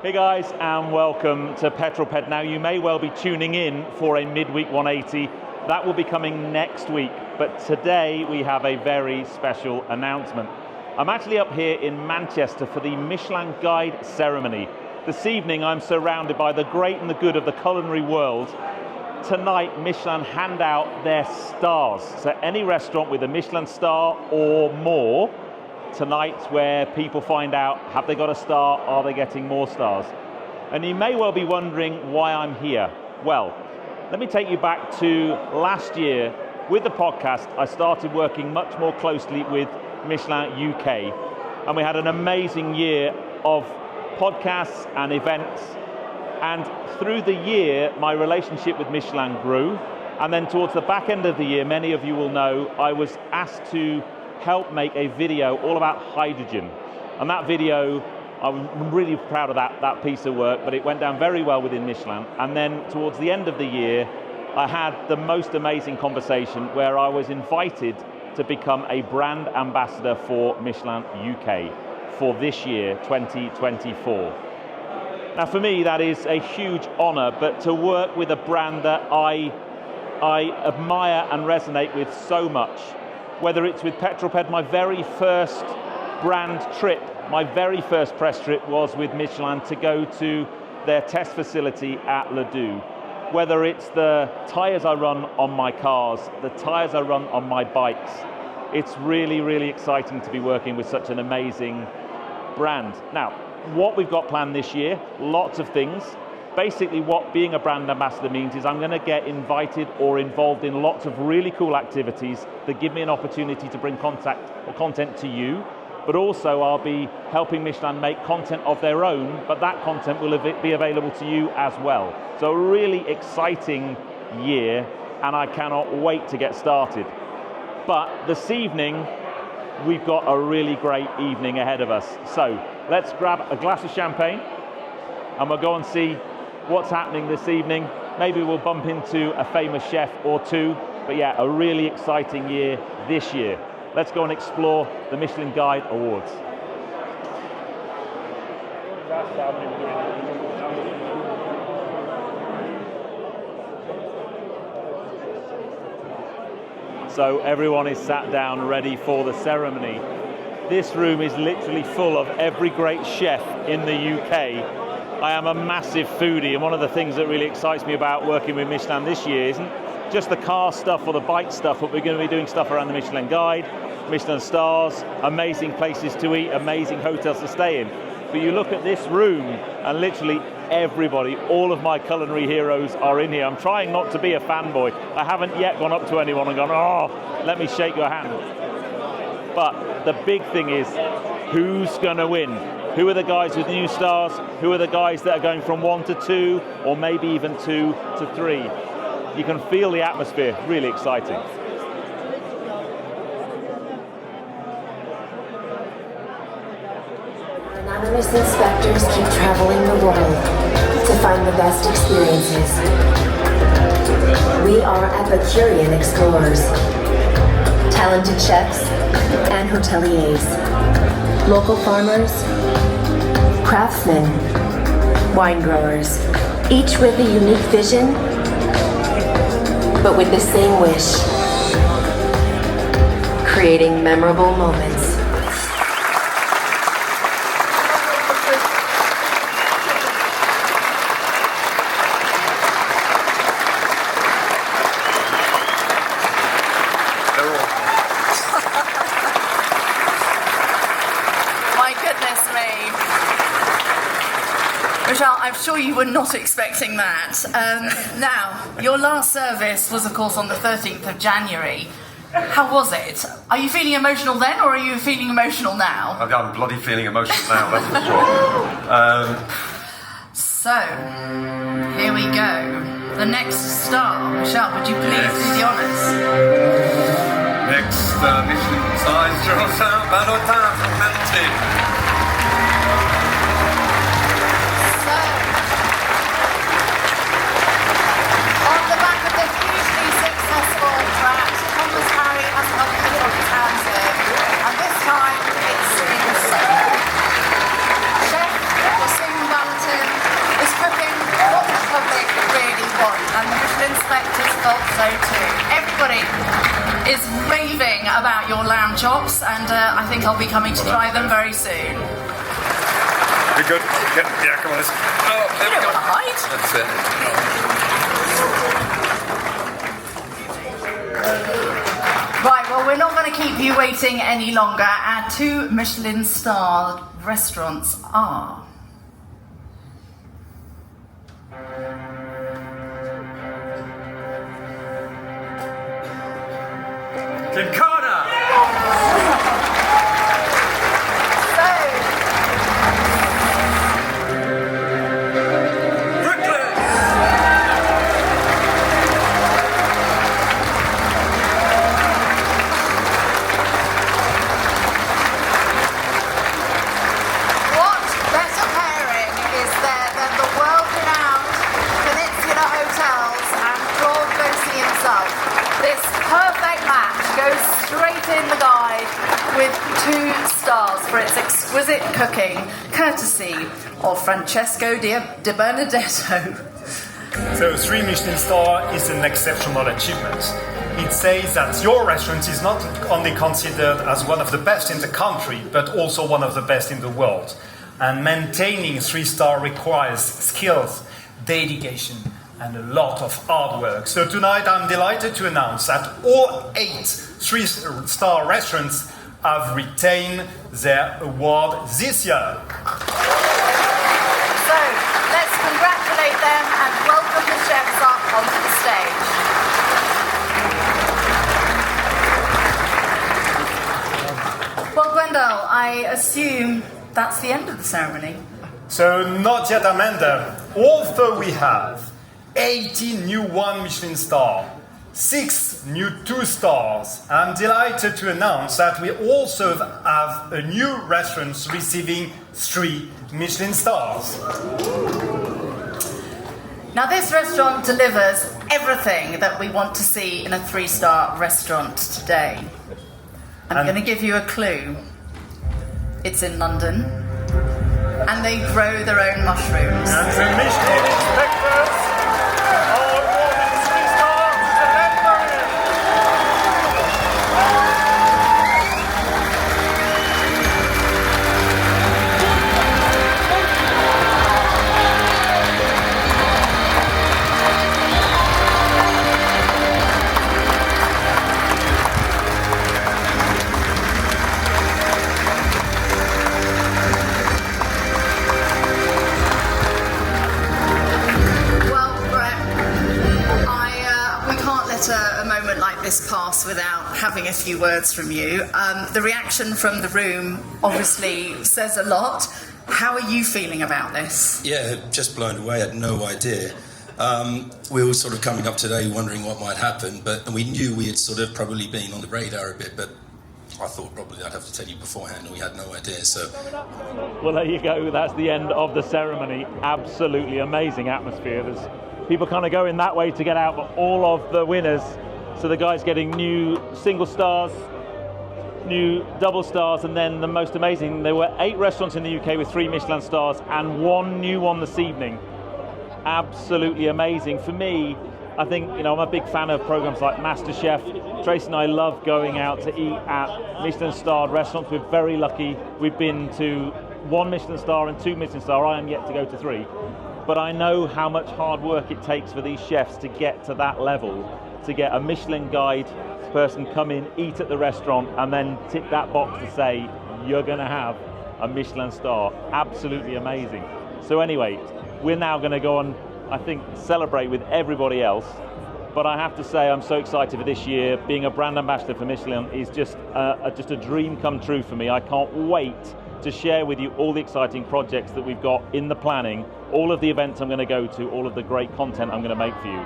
Hey guys, and welcome to Petrol Ped. Now you may well be tuning in for a midweek 180. That will be coming next week, but today we have a very special announcement. I'm actually up here in Manchester for the Michelin Guide ceremony. This evening I'm surrounded by the great and the good of the culinary world. Tonight Michelin hand out their stars. So any restaurant with a Michelin star or more, tonight's where people find out, have they got a star, are they getting more stars? And you may well be wondering why I'm here. Well, let me take you back to last year. With the podcast, I started working much more closely with Michelin UK, and we had an amazing year of podcasts and events. And through the year, my relationship with Michelin grew. And then towards the back end of the year, many of you will know, I was asked to help make a video all about hydrogen. And that video, I'm really proud of that piece of work, but it went down very well within Michelin. And then towards the end of the year, I had the most amazing conversation where I was invited to become a brand ambassador for Michelin UK for this year, 2024. Now for me, that is a huge honor, but to work with a brand that I admire and resonate with so much, whether it's with Petrol Ped, my very first brand trip, my very first press trip was with Michelin to go to their test facility at Ladue. Whether it's the tires I run on my cars, the tires I run on my bikes, it's really, really exciting to be working with such an amazing brand. Now, what we've got planned this year, lots of things. Basically what being a brand ambassador means is I'm going to get invited or involved in lots of really cool activities that give me an opportunity to bring content to you, but also I'll be helping Michelin make content of their own, but that content will be available to you as well. So a really exciting year, and I cannot wait to get started. But this evening, we've got a really great evening ahead of us. So let's grab a glass of champagne, and we'll go and see what's happening this evening. Maybe we'll bump into a famous chef or two, but yeah, a really exciting year this year. Let's go and explore the Michelin Guide Awards. So everyone is sat down ready for the ceremony. This room is literally full of every great chef in the UK. I am a massive foodie, and one of the things that really excites me about working with Michelin this year isn't just the car stuff or the bike stuff, but we're going to be doing stuff around the Michelin Guide, Michelin stars, amazing places to eat, amazing hotels to stay in. But you look at this room and literally everybody, all of my culinary heroes are in here. I'm trying not to be a fanboy. I haven't yet gone up to anyone and gone, oh, let me shake your hand. But the big thing is, who's going to win? Who are the guys with new stars? Who are the guys that are going from 1 to 2, or maybe even 2 to 3? You can feel the atmosphere, really exciting. Anonymous inspectors keep traveling the world to find the best experiences. We are Epicurean explorers, talented chefs and hoteliers, local farmers, craftsmen, wine growers, each with a unique vision, but with the same wish, creating memorable moments. I'm sure you were not expecting that. Now, your last service was, of course, on the 13th of January. How was it? Are you feeling emotional then, or are you feeling emotional now? I'm bloody feeling emotional now, that's for sure. So, here we go. The next star. Michelle, would you please do the honours? Next, Michelin star is Jean-Charles Valentin from Nancy. And this time it's in Chef Valentin thought so too. Everybody is raving about your lamb chops, and I think I'll be coming to try them very soon. We good? Yeah, come on. Let's... Oh, there we go. Right. That's it. Right, well, we're not going to keep you waiting any longer. Our 2 Michelin-starred restaurants are... Enquires! In the guide with 2 stars for its exquisite cooking, courtesy of Francesco Di Benedetto. So 3 Michelin star is an exceptional achievement. It says that your restaurant is not only considered as one of the best in the country, but also one of the best in the world. And maintaining 3-star requires skills, dedication, and a lot of hard work. So tonight I'm delighted to announce that all 8 3-star restaurants have retained their award this year. So let's congratulate them and welcome the chefs up onto the stage. Well, Gwendal, I assume that's the end of the ceremony. So not yet, Amanda. Although we have 18 new 1 Michelin star, 6 new 2 stars, I'm delighted to announce that we also have a new restaurant receiving 3 Michelin stars. Now, this restaurant delivers everything that we want to see in a 3-star restaurant today. I'm going to give you a clue. It's in London, and they grow their own mushrooms. And the Michelin inspectors are awarded 3 stars to Enquires. A moment like this pass without having a few words from you. The reaction from the room obviously says a lot. How are you feeling about this? Yeah, just blown away. I had no idea. We were sort of coming up today wondering what might happen, and we knew we had sort of probably been on the radar a bit, but I thought probably I'd have to tell you beforehand, and we had no idea. So, well, there you go. That's the end of the ceremony. Absolutely amazing atmosphere. There's people kind of going that way to get out, but all of the winners, so the guys getting new single stars, new double stars, and then the most amazing, there were 8 restaurants in the UK with 3 Michelin stars and 1 new one this evening. Absolutely amazing. For me, I think, I'm a big fan of programs like MasterChef. Tracy and I love going out to eat at Michelin starred restaurants. We're very lucky. We've been to 1 Michelin star and 2 Michelin star. I am yet to go to 3. But I know how much hard work it takes for these chefs to get to that level, to get a Michelin guide person come in, eat at the restaurant, and then tick that box to say, you're going to have a Michelin star. Absolutely amazing. So anyway, we're now going to go on, I think, celebrate with everybody else. But I have to say, I'm so excited for this year. Being a brand ambassador for Michelin is just a dream come true for me. I can't wait to share with you all the exciting projects that we've got in the planning, all of the events I'm going to go to, all of the great content I'm going to make for you.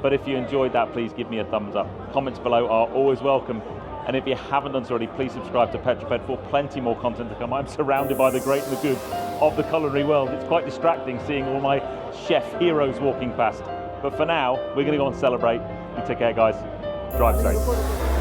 But if you enjoyed that, please give me a thumbs up. Comments below are always welcome. And if you haven't done so already, please subscribe to Petrol Ped for plenty more content to come. I'm surrounded by the great and the good of the culinary world. It's quite distracting seeing all my chef heroes walking past. But for now, we're going to go and celebrate. You take care, guys. Drive safe.